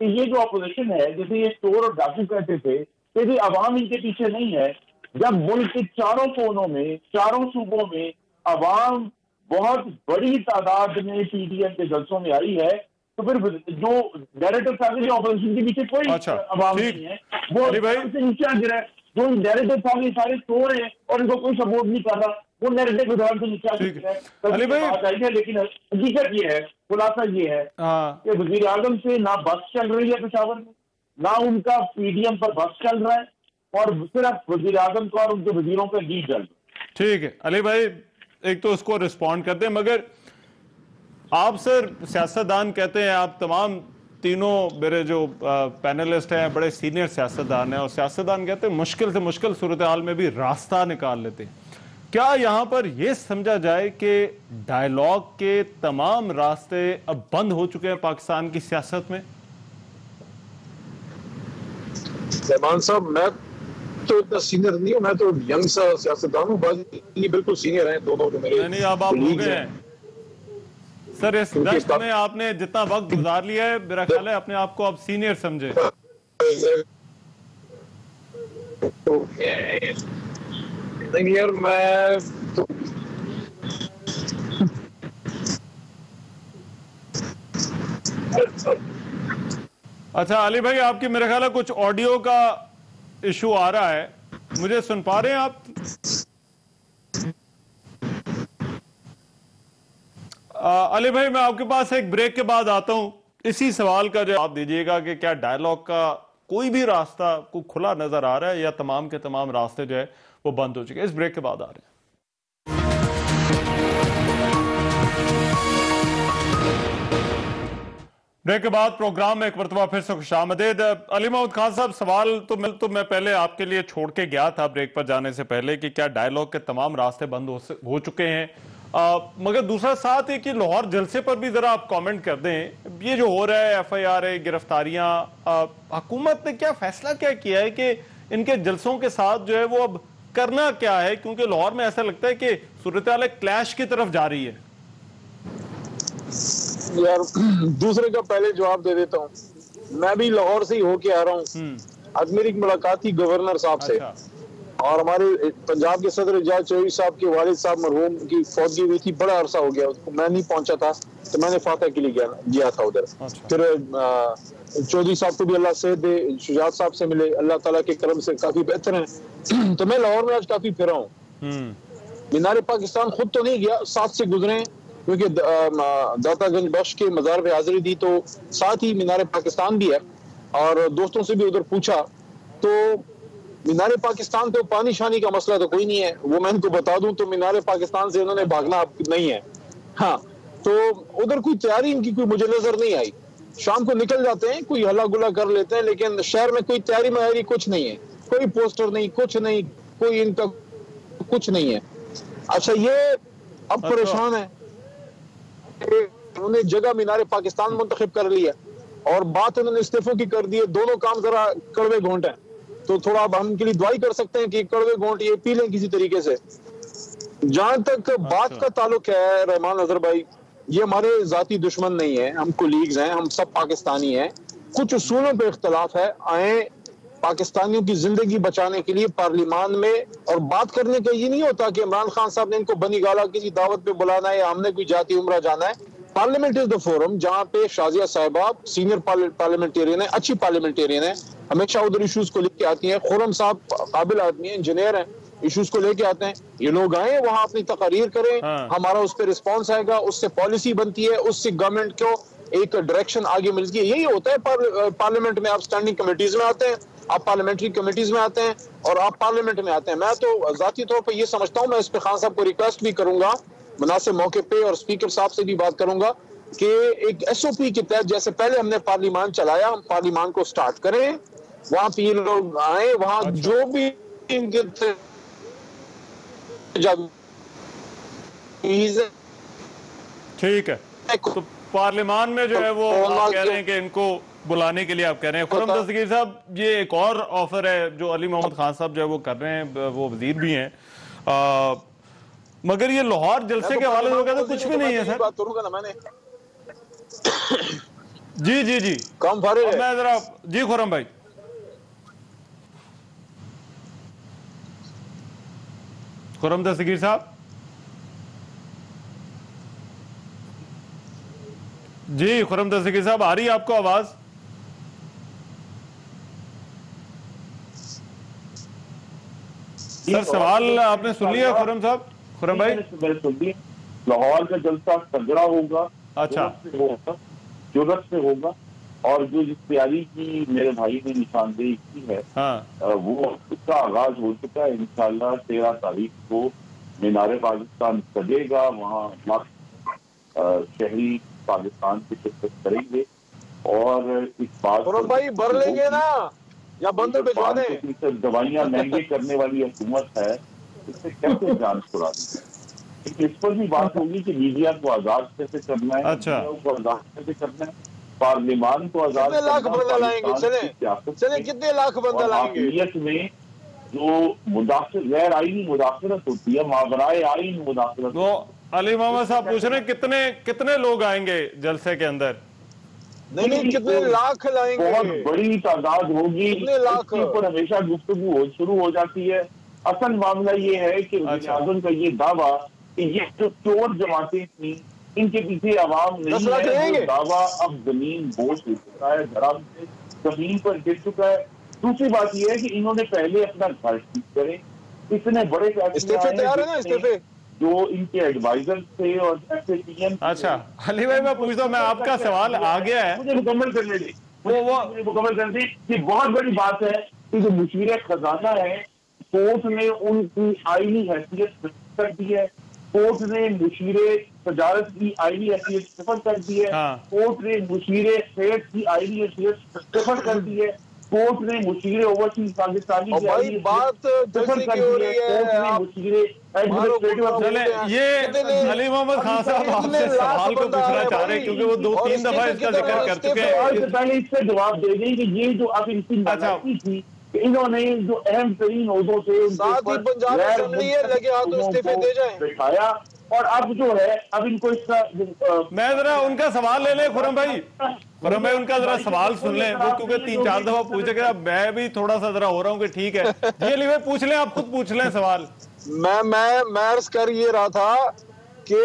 कि ये जो अपोजिशन है, जैसे ये चोर और डाकू कहते थे कि अवाम इनके पीछे नहीं है। जब मुल्क के चारों कोनों में, चारों सूबों में अवाम बहुत बड़ी तादाद में पीडीएम के जलसों में आई है, तो फिर जो नैरेटिव था कि अपोजिशन के पीछे कोई अवाम नहीं है, वो नीचे गिरा। जो नैरेटिव था कि सारे चोर हैं और इनको कोई सपोर्ट नहीं कर रहा, वो नैरेटिव उदाहरण से नीचे गिरा है। लेकिन हकीकत ये है, खुलासा ये है कि वज़ीर आज़म से ना बस चल रही है पेशावर में, ना उनका पीडीएम पर बस चल रहा है, और सिर्फ वज़ीर आज़म का और उनके वज़ीरों का गीत चल रहा है। ठीक है अली भाई, एक तो उसको रिस्पॉन्ड करते हैं, मगर आप सर सियासतदान कहते हैं, आप तमाम तीनों मेरे जो पैनलिस्ट हैं बड़े सीनियर सियासतदान हैं, और सियासतदान कहते हैं मुश्किल से मुश्किल सूरत हाल में भी रास्ता निकाल लेते हैं। क्या यहां पर यह समझा जाए कि डायलॉग के तमाम रास्ते अब बंद हो चुके हैं पाकिस्तान की सियासत में? रहमान साहब, मैं तो इतना सीनियर नहीं हूं, मैं तो यंग सा सियासतदान हूं, बाकी बिल्कुल सीनियर हैं दोनों जो मेरे। नहीं, अब आप हो गए हैं सर। इस दश्त में आपने जितना वक्त गुजार लिया है, मेरा ख्याल है अपने आप को आप सीनियर समझे। नहीं यार, मैं तो अच्छा अली भाई, आपकी मेरे ख्याल है कुछ ऑडियो का इशू आ रहा है, मुझे सुन पा रहे हैं आप? अली भाई, मैं आपके पास एक ब्रेक के बाद आता हूं, इसी सवाल का जवाब दीजिएगा कि क्या डायलॉग का कोई भी रास्ता को खुला नजर आ रहा है या तमाम के तमाम रास्ते जो है वो बंद हो चुके हैं। इस ब्रेक के बाद आ रहे हैं। ब्रेक के बाद प्रोग्राम में एक मरतबा फिर से खुशामदीद। अली महमूद खान साहब, सवाल तो मैं पहले आपके लिए छोड़ के गया था ब्रेक पर जाने से पहले कि क्या डायलॉग के तमाम रास्ते बंद हो चुके हैं, मगर दूसरा साथ है कि लाहौर जलसे पर भी जरा आप कमेंट कर दें। ये जो हो रहा है FIR गिरफ्तारियां, हुकूमत ने क्या फैसला क्या किया है कि इनके जलसों के साथ जो है वो अब करना क्या है, क्योंकि लाहौर में ऐसा लगता है कि सूरत हाल क्लैश की तरफ जा रही है। यार दूसरे का पहले जवाब दे देता हूँ। मैं भी लाहौर से ही होके आ रहा हूँ। आज मेरी एक मुलाकात थी गवर्नर साहब से, और हमारे पंजाब के सदर एजाज चौधरी साहब के वालिद साहब मरहूम की फौतगी हुई थी, बड़ा अरसा हो गया, मैं नहीं पहुंचा था, तो मैंने फातह के लिए गया था उधर। फिर चौधरी साहब को भी अल्लाह से दे, शुजात साहब से मिले, अल्लाह ताला के करम से काफी बेहतर हैं। तो मैं लाहौर में आज काफी फिरा हूँ। मीनार पाकिस्तान खुद तो नहीं गया, साथ से गुजरे, क्योंकि दातागंज बख्श के मजार पे हाजिरी दी, तो साथ ही मीनार पाकिस्तान भी है, और दोस्तों से भी उधर पूछा तो मीनार पाकिस्तान तो पानी शानी का मसला तो कोई नहीं है, वो मैं इनको बता दूं तो मीनार पाकिस्तान से इन्होंने भागना नहीं है। हाँ, तो उधर कोई तैयारी इनकी कोई मुझे नजर नहीं आई। शाम को निकल जाते हैं, कोई हल्ला गुल्ला कर लेते हैं, लेकिन शहर में कोई तैयारी मैयारी कुछ नहीं है, कोई पोस्टर नहीं, कुछ नहीं, कोई इनका कुछ नहीं है। अच्छा, ये अब परेशान है, उन्होंने जगह मीनार पाकिस्तान मुंतखब कर लिया और बात उन्होंने इस्तीफों की कर दी है। दोनों काम जरा कड़वे घोंट है, तो थोड़ा अब हम इनके लिए दुआई कर सकते हैं कि कड़वे घोंट ये पी लें किसी तरीके से। जहां तक बात का ताल्लुक है रहमान अजहर भाई, ये हमारे जाती दुश्मन नहीं है, हम कोलीग्स हैं, हम सब पाकिस्तानी हैं। कुछ उसूलों पे इख्तलाफ है, आए पाकिस्तानियों की जिंदगी बचाने के लिए पार्लियामान में, और बात करने का ये नहीं होता कि इमरान खान साहब ने इनको बनी गाला की दावत पे बुलाना है या हमने कोई जाती उम्रा जाना है। पार्लियामेंट इज द फोरम जहां पे शाजिया साहिबा सीनियर पार्लियामेंटेरियन है, अच्छी पार्लियामेंटेरियन है, हमेशा उधर इश्यूज को लेके आती हैं। खुर्रम साहब काबिल आदमी है, इंजीनियर हैं, इश्यूज को लेके आते हैं। ये लोग आए वहां अपनी तकरीर करें, हमारा उस पर रिस्पॉन्स आएगा, उससे पॉलिसी बनती है, उससे गवर्नमेंट को एक डायरेक्शन आगे मिलती है। यही होता है पार्लियामेंट में। आप स्टैंडिंग कमेटीज में आते हैं, आप पार्लियामेंट्री कमेटीज में आते हैं, और आप पार्लियामेंट में आते हैं। मैं तो जाती तौर पर यह समझता हूँ, मैं इस पे खान साहब को रिक्वेस्ट भी करूंगा मुनासिब मौके पे, और स्पीकर साहब से भी बात करूंगा कि एक SOP के तहत जैसे पहले हमने पार्लियामान चलाया, हम पार्लियामान को स्टार्ट करें, वहां पे ये लोग आए, वहां जो भी इनके ठीक है, तो पार्लियामान में जो है वो आप कह रहे हैं कि इनको बुलाने के लिए आप कह रहे हैं। खुर्रम दस्तगीर साहब, ये एक और ऑफर है जो अली मोहम्मद खान साहब जो है वो कर रहे हैं, वो वजीर भी हैं, मगर ये लाहौर जलसे के हवाले से तो कुछ भी नहीं है सर। बात करूंगा ना मैंने। जी जी जी, कम फारे मैं जरा जी खुर्रम भाई, खुर्रम दस्तगीर साहब, जी खुर्रम दस्तगीर साहब, आ रही है आपको आवाज? सर सवाल आपने सुन लिया खुर्रम साहब? खुर्रम भाई, लाहौर का जलसा तगड़ा होगा, अच्छा जुर्रत से होगा, और जो जिस तैयारी की मेरे भाई ने निशानदेही की है, हाँ, वो उसका आगाज हो चुका है। इंशाल्लाह 13 तारीख को मीनारे पाकिस्तान सजेगा, वहाँ शहरी पाकिस्तान की शिरकत करेंगे और इस बात और भाई भर लेंगे ना या बंद भिजवा दें। दवाइयाँ महंगी करने वाली हुकूमत है, इससे कैसे जान छुड़ा दी। इस पर भी बात होगी कि मीडिया को आजाद कैसे करना है, अच्छा, को आजाद कैसे करना है, पार्लियामान को आजाद, कितने लाख बंदा लाएंगे, चले कितने लाख बंदा लाएंगे में जो मुदाखिल गैर आईनी मुदाखिलत होती है, मावराए आईन मुदाखिलत। तो अली मोहम्मद साहब पूछ रहे हैं कितने लोग आएंगे जलसे के अंदर? नहीं, कितने लाख लाएंगे? बहुत बड़ी तादाद होगी, कितने लाख पर हमेशा गुफ्तगू शुरू हो जाती है। असल मामला ये है कि वज़ीर-ए-आज़म का ये दावा कि ये जो चोर जमातें थी इनके पीछे आवाम नहीं है, दावा अब जमीन बोझ हो चुका है, धराम से जमीन पर गिर चुका है। दूसरी बात यह है कि इन्होंने पहले अपना घर ठीक करे, इतने बड़े तैयार है ना इस्तीफे जो इनके एडवाइजर थे और FATM। अच्छा अली भाई मैं पूछता हूँ, मैं आपका सवाल आ गया है, मुझे मुकम्मल करने दी, मुकम्मल करने दी। ये बहुत बड़ी बात है कि जो मुशीर खजाना है, कोर्ट ने उनकी आईनी हैसियत कर दी है, कोर्ट ने मुशीर तजारत की आईनी हैसियत सिफर कर दी है, कोर्ट ने मुशीर सेठ की आईनी हैसियत सिफर कर दी है, कोर्ट ने मुशीर ओवरसीज पाकिस्तानी की भाई बात जैसे की हो रही है, चले ये अली मोहम्मद खान साहब आपसे सवाल को पूछना चाह रहे हैं क्योंकि वो 2-3 दफा इसका जिक्र कर चुके हैं। पहले इससे जवाब दे दें कि ये जो अब इनकी नाराजगी थी, इन्होंने जो अहम तरीन ओहदों से बैठाया और अब जो है अब इनको इसका मैं जरा उनका सवाल ले लें खुरम भाई उनका जरा सवाल सुन लें, वो क्योंकि 3-4 दफा पूछे गए, मैं भी थोड़ा सा जरा हो रहा हूँ कि ठीक है जी अली भाई पूछ लें, आप खुद पूछ लें सवाल। मैं अर्ज कर ये रहा था कि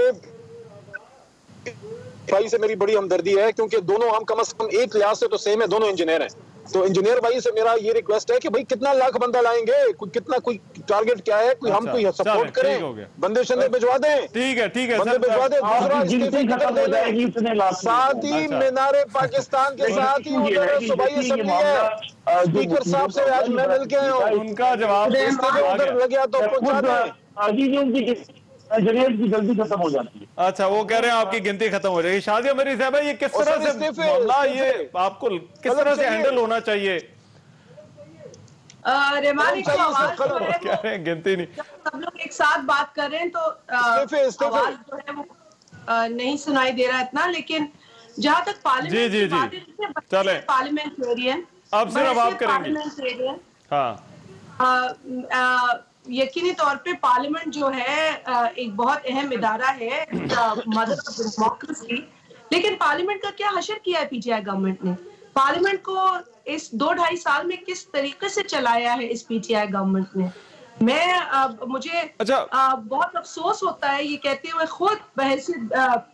भाई से मेरी बड़ी हमदर्दी है क्योंकि दोनों हम कम से कम एक लिहाज से तो सेम है, दोनों इंजीनियर हैं। तो इंजीनियर भाई से मेरा ये रिक्वेस्ट है कि भाई कितना लाख बंदा लाएंगे, कोई टारगेट क्या है, कोई हम कोई सपोर्ट करें, बंदे शंदे भिजवा दें, ठीक है बंदे भिजवा दें। दूसरा साथ ही मीनारे पाकिस्तान के साथ ही उधर सूबाई असेंबली है, स्पीकर साहब से आज मैं मिल के आया हूँ, उनका जवाब उधर लग गया तो पहुंचा दें, जनेब की जल्दी खत्म हो जाती है। अच्छा वो कह रहे हैं आपकी गिनती खत्म हो जाएगी। शादिया मेरी साहब ये किस तरह से मामला ये आपको किस तरह से हैंडल होना चाहिए? रहमान कह रहे हैं गिनती नहीं, सब लोग एक साथ बात कर रहे हैं तो आवाज जो है वो नहीं सुनाई दे रहा इतना, लेकिन जहां तक पार्लियामेंट चले पार्लियामेंटेरियन अब सिर्फ आप करेंगे। हाँ यकीनी तौर पे पार्लियामेंट जो है एक बहुत अहम इदारा है, मदर ऑफ डेमोक्रेसी, लेकिन पार्लियामेंट का क्या हशर किया है PTI गवर्नमेंट ने? पार्लियामेंट को इस 2-2.5 साल में किस तरीके से चलाया है इस PTI गवर्नमेंट ने? मुझे बहुत अफसोस होता है ये कहते हुए खुद बहैसियत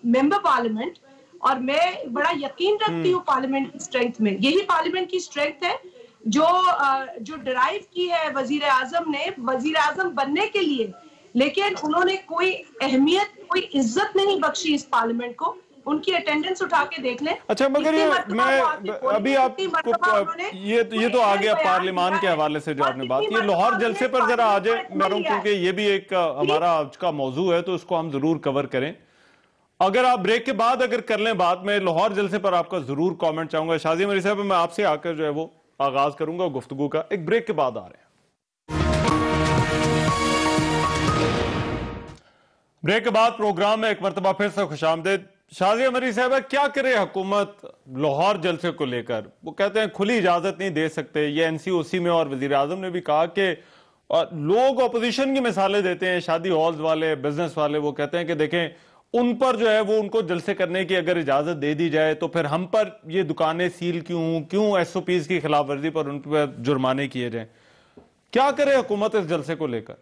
मेंबर पार्लियामेंट, और मैं बड़ा यकीन रखती हूँ पार्लियामेंट की स्ट्रेंथ में। यही पार्लियामेंट की स्ट्रेंथ है जो डिराइव की है वजीर आजम ने वजीर आजम बनने के लिए, लेकिन उन्होंने कोई अहमियत कोई इज्जत नहीं बख्शी इस पार्लियामेंट को। उनकी अटेंडेंस उठा के देख लें। अच्छा मगर ये मैं अभी आपको ये तो आ गया पार्लियामान के हवाले से जो आपने बात, ये लाहौर जलसे पर जरा आ जाए मैं, क्योंकि ये भी एक हमारा आज का मौजू है तो इसको हम जरूर कवर करें। अगर आप ब्रेक के बाद अगर कर लें बात, में लाहौर जलसे पर आपका जरूर कमेंट चाहूंगा। शादिया मेरी साहब मैं आपसे आकर जो है वो आगाज करूंगा गुफ्तगू का, एक ब्रेक के बाद आ रहे हैं। ब्रेक के बाद प्रोग्राम में एक मरतबा फिर से खुशामदीद। शादिया मरी साहब क्या करे हुकूमत लाहौर जलसे को लेकर? वो कहते हैं खुली इजाजत नहीं दे सकते, ये NCOC में और वजीर आजम ने भी कहा कि लोग अपोजिशन की मिसालें देते हैं, शादी हॉल्स वाले, बिजनेस वाले, वो कहते हैं कि देखें उन पर जो है वो उनको जलसे करने की अगर इजाजत दे दी जाए तो फिर हम पर ये दुकानें सील क्यों SOPs की खिलाफ वर्जी पर उन पर जुर्माने किए जाए? क्या करे हुकूमत इस जलसे को लेकर?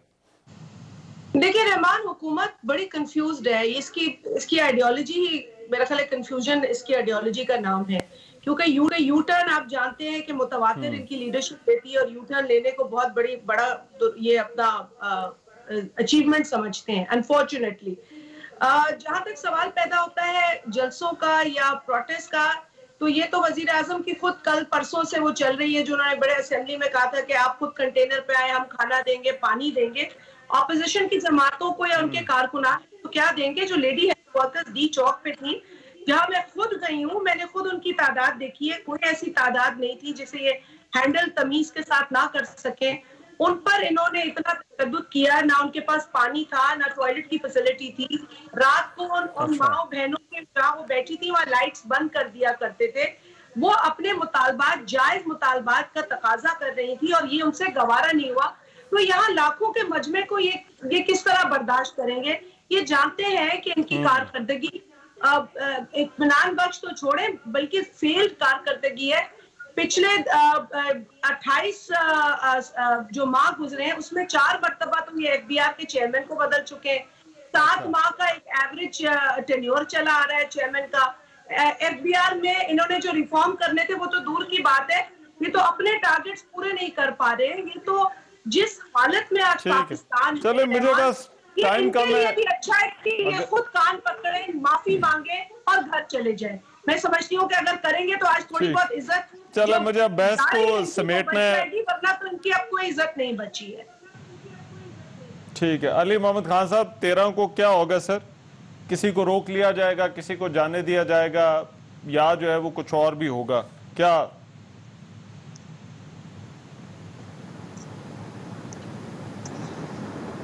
देखिए रहमान, हुकूमत बड़ी कंफ्यूज्ड है। इसकी आइडियोलॉजी ही मेरा ख्याल है, कंफ्यूजन इसकी आइडियोलॉजी का नाम है, क्योंकि यू टर्न आप जानते हैं कि मुतवातिर इनकी लीडरशिप देती है और यू टर्न लेने को बहुत बड़ा तो ये अपना अचीवमेंट समझते हैं। अनफॉर्चुनेटली जहां तक सवाल पैदा होता है जलसों का या प्रोटेस्ट का, तो ये तो वजीर आजम की खुद कल परसों से वो चल रही है, जो उन्होंने बड़े असेंबली में कहा था कि आप खुद कंटेनर पे आए, हम खाना देंगे, पानी देंगे। ऑपोजिशन की जमातों को या उनके कारकुनान को क्या देंगे? जो लेडी हेल्थ वर्कर्स डी चौक पे थी, जहां मैं खुद गई हूँ, मैंने खुद उनकी तादाद देखी है, कोई ऐसी तादाद नहीं थी जिसे ये हैंडल तमीज के साथ ना कर सके। उन पर इन्होंने इतना तशद्दुद किया, ना उनके पास पानी था, ना टॉयलेट की फैसिलिटी थी। रात को उन माओ बहनों के जहाँ वो बैठी थी वहाँ लाइट्स बंद कर दिया करते थे। वो अपने मुतालबात, जायज मुतालबात का तकाजा कर रही थी और ये उनसे गवारा नहीं हुआ। तो यहाँ लाखों के मजमे को ये किस तरह बर्दाश्त करेंगे? ये जानते हैं कि इनकी कारकर्दगी इत्मीनान बख्श तो छोड़े बल्कि फेल्ड कारकर्दगी है। पिछले 28 जो माह गुजरे हैं उसमें 4 मरतबा तो ये एफबीआर के चेयरमैन को बदल चुके हैं। 7 माह का एक एवरेज टेन्योर चला आ रहा है चेयरमैन का। एफबीआर में इन्होंने जो रिफॉर्म करने थे वो तो दूर की बात है, ये तो अपने टारगेट्स पूरे नहीं कर पा रहे। ये तो जिस हालत में आज पाकिस्तान, चलो मुझे बस टाइम कम है, भी अच्छा है कि ये खुद कान पकड़े, माफी मांगे और घर चले जाए। मैं समझती हूँ कि अगर करेंगे तो आज थोड़ी बहुत इज्जत, चलो मुझे अब बहस को समेटना है, वरना तो इनकी अब कोई इज्जत नहीं बची है। ठीक है। अली मोहम्मद खान साहब, 13 को क्या होगा सर? किसी को रोक लिया जाएगा, किसी को जाने दिया जाएगा, या जो है वो कुछ और भी होगा क्या?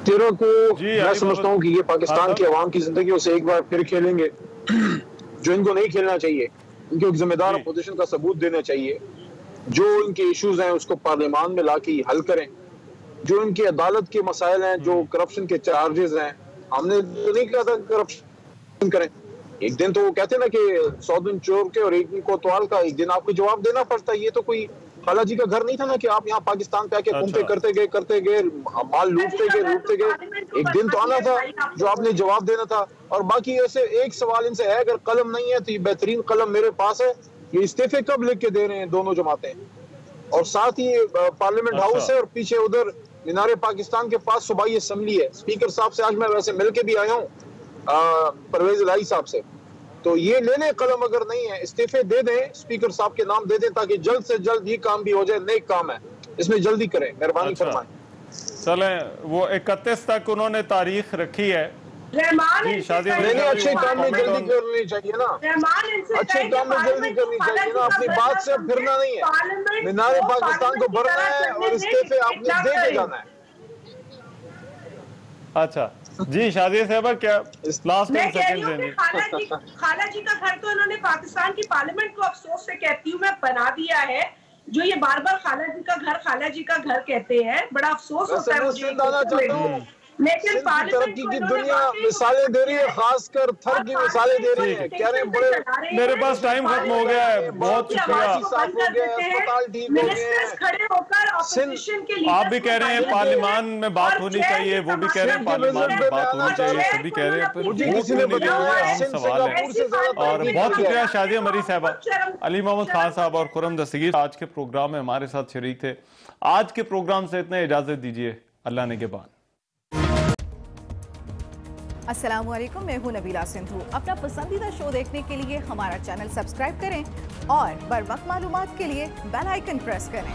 13 को मैं समझता हूँ कि ये पाकिस्तान के अवाम की जिंदगी से एक बार फिर खेलेंगे जो इनको नहीं खेलना चाहिए। इनको एक जिम्मेदार अपोजिशन का सबूत देना चाहिए। जो इनके इश्यूज हैं उसको पार्लियामान में लाके हल करें। जो इनके अदालत के मसाइल हैं, जो करप्शन के चार्जेस हैं, हमने तो नहीं कहा था करप्शन करें। एक दिन तो वो कहते ना कि 100 दिन चोर के और एक दिन कोतवाल का, एक दिन आपको जवाब देना पड़ता है। ये तो कोई खाला जी का घर नहीं था ना कि आप यहाँ पाकिस्तान पे आके घूमते करते गए माल लूटते गए। एक दिन तो आना था जो आपने जवाब देना था। और बाकी ऐसे एक सवाल इनसे है, अगर कलम नहीं है तो ये बेहतरीन कलम मेरे पास है, ये इस्तीफे कब लिख के दे रहे हैं दोनों जमातें? और साथ ही पार्लियामेंट हाउस है और पीछे उधर मीनारे पाकिस्तान के पास सूबाई असेंबली है। स्पीकर साहब से आज मैं वैसे मिल के भी आया हूँ, परवेज इलाही साहब से। तो ये ले लें कलम, अगर नहीं है इस्तीफे दे दें, स्पीकर साहब के नाम दे दें, ताकि जल्द से जल्द ये काम भी हो जाए। नेक काम है, इसमें जल्दी करें, मेहरबानी फरमाएं। चले, वो 31 तक उन्होंने तारीख रखी है। शादी अच्छे काम में जल्दी करनी चाहिए ना, अच्छे काम में जल्दी करनी चाहिए ना। अपनी बात से फिरना नहीं है। मीनारे पाकिस्तान को भरना है और इस्तीफे आपने दे के जाना है। अच्छा जी, शादी साहबा क्या लास्ट सेकंड खाला जी का घर तो इन्होंने पाकिस्तान की पार्लियामेंट को अफसोस से कहती हूँ मैं बना दिया है। जो ये बार बार खाला जी का घर कहते हैं, बड़ा अफसोस होता है मुझे। लेकिन तरक्की की दुनिया मिसालें दे रही है, खासकर थर की मिसालें दे रही है। कह रहे हैं बड़े, मेरे पास टाइम खत्म हो गया है, बहुत शुक्रिया। आप भी कह रहे हैं पार्लियामान में बात होनी चाहिए, वो भी कह रहे हैं पार्लियामान में बात होनी चाहिए, सभी कह रहे हैं, अहम सवाल है। और बहुत शुक्रिया शादिया मरी साहबा, अली मोहम्मद खान साहब और खुरम दस्तगीर आज के प्रोग्राम में हमारे साथ शरीक थे। आज के प्रोग्राम से इतने इजाजत दीजिए, अल्लाह ने के बाद। अस्सलाम वालेकुम, मैं हूं नबीला सिंधु। अपना पसंदीदा शो देखने के लिए हमारा चैनल सब्सक्राइब करें और बर वक्त मालूमात के लिए बेल आइकन प्रेस करें।